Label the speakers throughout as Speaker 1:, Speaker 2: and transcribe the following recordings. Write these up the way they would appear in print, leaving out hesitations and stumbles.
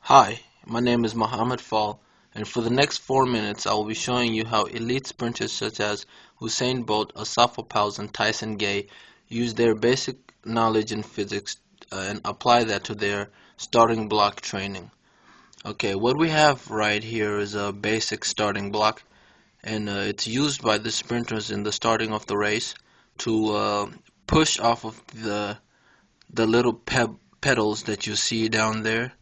Speaker 1: Hi, my name is Muhammad Fall, and for the next 4 minutes I will be showing you how elite sprinters such as Usain Bolt, Asaf Pauls, and Tyson Gay use their basic knowledge in physics and apply that to their starting block training. Okay, what we have right here is a basic starting block, and it's used by the sprinters in the starting of the race to push off of the little pedals that you see down there,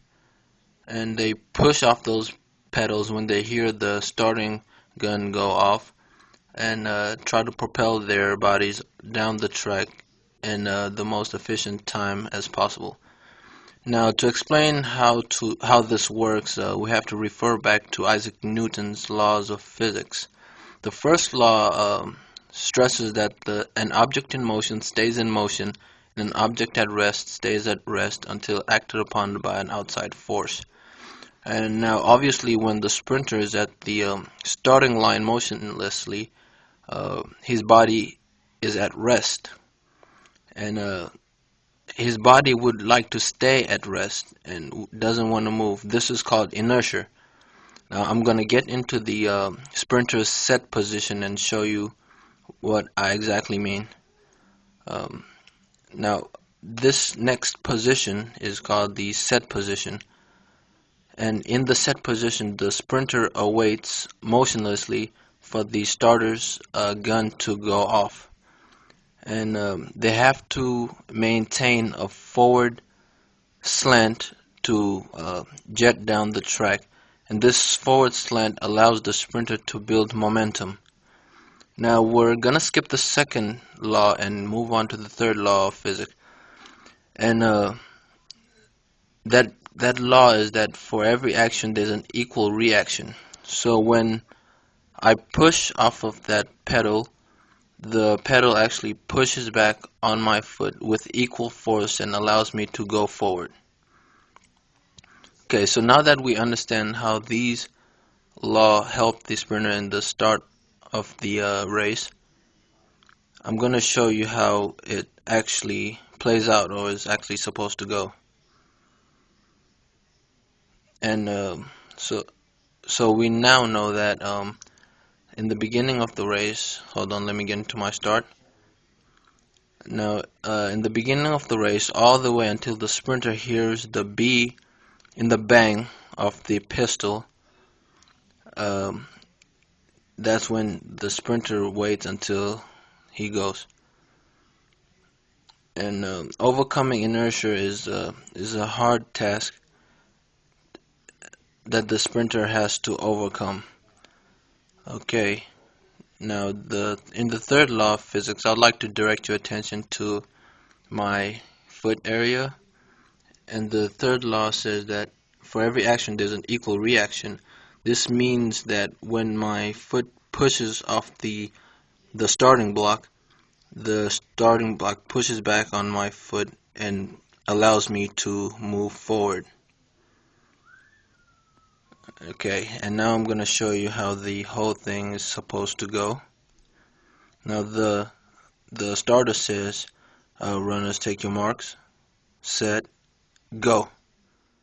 Speaker 1: and they push off those pedals when they hear the starting gun go off, and try to propel their bodies down the track in the most efficient time as possible. Now, to explain how this works, we have to refer back to Isaac Newton's laws of physics. The first law stresses that an object in motion stays in motion, and an object at rest stays at rest until acted upon by an outside force. And now, obviously, when the sprinter is at the starting line motionlessly, his body is at rest, and his body would like to stay at rest and doesn't want to move. This is called inertia. Now, I'm going to get into the sprinter's set position and show you what I exactly mean. Um, Now, this next position is called the set position. And in the set position, the sprinter awaits motionlessly for the starter's gun to go off. And they have to maintain a forward slant to jet down the track. And this forward slant allows the sprinter to build momentum. Now we're gonna skip the second law and move on to the third law of physics. And that law is that for every action there's an equal reaction. So when I push off of that pedal, the pedal actually pushes back on my foot with equal force and allows me to go forward. Okay, so now that we understand how these laws help the sprinter in the start of the race, I'm going to show you how it actually plays out, or is actually supposed to go. And so we now know that in the beginning of the race, hold on, let me get into my start. Now, in the beginning of the race, all the way until the sprinter hears the B in the bang of the pistol, um, that's when the sprinter waits until he goes. And overcoming inertia is a hard task that the sprinter has to overcome. Okay, now in the third law of physics, I'd like to direct your attention to my foot area. And the third law says that for every action there's an equal reaction. This means that when my foot pushes off the starting block pushes back on my foot and allows me to move forward. Okay, and now I'm going to show you how the whole thing is supposed to go. Now the starter says, runners take your marks, set, go.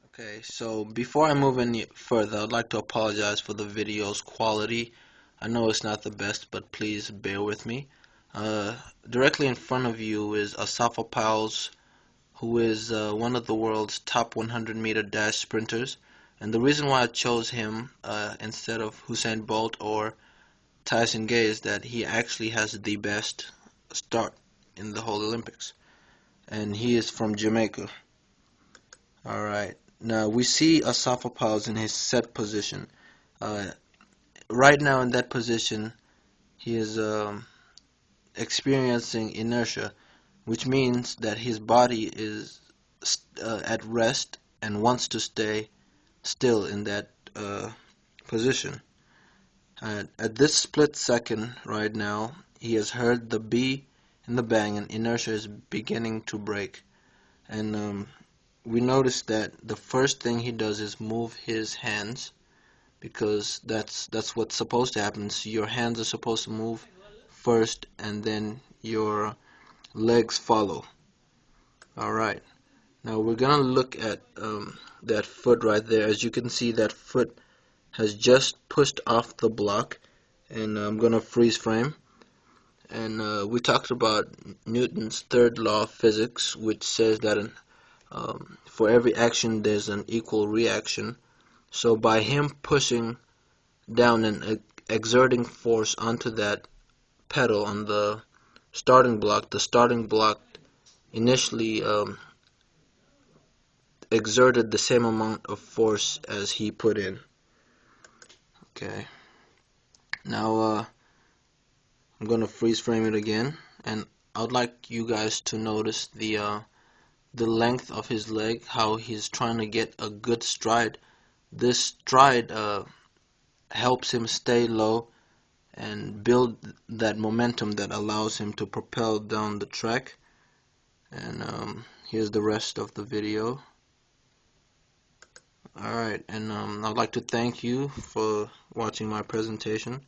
Speaker 1: Okay, so before I move any further, I'd like to apologize for the video's quality. I know it's not the best, but please bear with me. Directly in front of you is Asaf Pauls, who is one of the world's top 100-meter dash sprinters. And the reason why I chose him instead of Usain Bolt or Tyson Gay is that he actually has the best start in the whole Olympics. And he is from Jamaica. Alright, now we see Asaf Pauls in his set position. Right now in that position, he is experiencing inertia, which means that his body is at rest and wants to stay still in that position. At this split second right now, he has heard the B in the bang and inertia is beginning to break. And we notice that the first thing he does is move his hands, because that's what's supposed to happen. So your hands are supposed to move first and then your legs follow. Alright. Now we're gonna look at that foot right there. As you can see, that foot has just pushed off the block, and I'm gonna freeze frame. And we talked about Newton's third law of physics, which says that for every action there's an equal reaction. So by him pushing down and exerting force onto that pedal on the starting block initially exerted the same amount of force as he put in. Okay. Now I'm gonna freeze frame it again, and I would like you guys to notice the length of his leg, how he's trying to get a good stride. This stride helps him stay low and build that momentum that allows him to propel down the track. And here's the rest of the video. Alright, and I'd like to thank you for watching my presentation,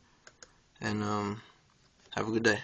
Speaker 1: and have a good day.